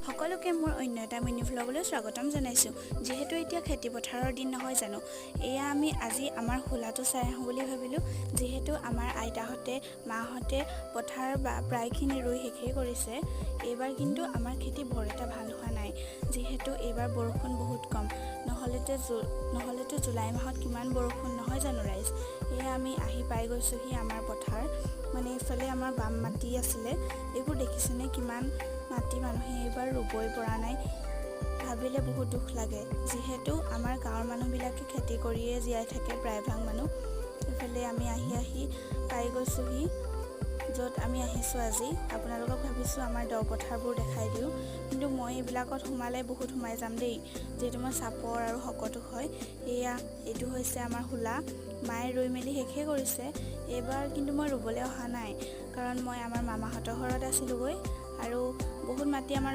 সকলোকে মোৰ অন্য এটা মিনি ভ্লগলৈ স্বাগতম জনাইছোঁ। যিহেতু এতিয়া খেতি পথাৰৰ দিন নহয় জানো, এয়া আমি আজি আমাৰ হোলাটো চাই আহোঁ বুলি ভাবিলোঁ। যিহেতু আমাৰ আইতাহঁতে মাহঁতে পথাৰ প্ৰায়খিনি ৰুই শেষেই কৰিছে। এইবাৰ কিন্তু আমাৰ খেতি বৰ এটা ভাল হোৱা নাই, যিহেতু এইবাৰ বৰষুণ বহুত কম। নহ'লেতো জুলাই মাহত কিমান বৰষুণ নহয় জানো ৰাইজ। এয়া আমি আহি পাই গৈছোঁহি আমাৰ পথাৰ। মানে এইফালে আমাৰ বাম মাটি আছিলে, এইবোৰ দেখিছেনে কিমান মাটি মানুহে এইবাৰ ৰুবই পৰা নাই। ভাবিলে বহুত দুখ লাগে, যিহেতু আমাৰ গাঁৱৰ মানুহবিলাকে খেতি কৰিয়ে জীয়াই থাকে প্ৰায়ভাগ মানুহ। এইফালে আমি আহি পাই গৈছোঁহি য'ত আমি আহিছোঁ আজি। আপোনালোকক ভাবিছোঁ আমাৰ দ পথাৰবোৰ দেখাই দিওঁ, কিন্তু মই এইবিলাকত বহুত সোমাই যাম দেই, যিহেতু মই চাপৰ আৰু শকতো হয়। এইটো হৈছে আমাৰ হোলা। মায়ে ৰুই মেলি শেষেই কৰিছে। এইবাৰ কিন্তু মই ৰুবলৈ অহা নাই, কাৰণ মই আমাৰ মামাহঁতৰ ঘৰত আছিলোঁগৈ আৰু বহুত মাটি আমাৰ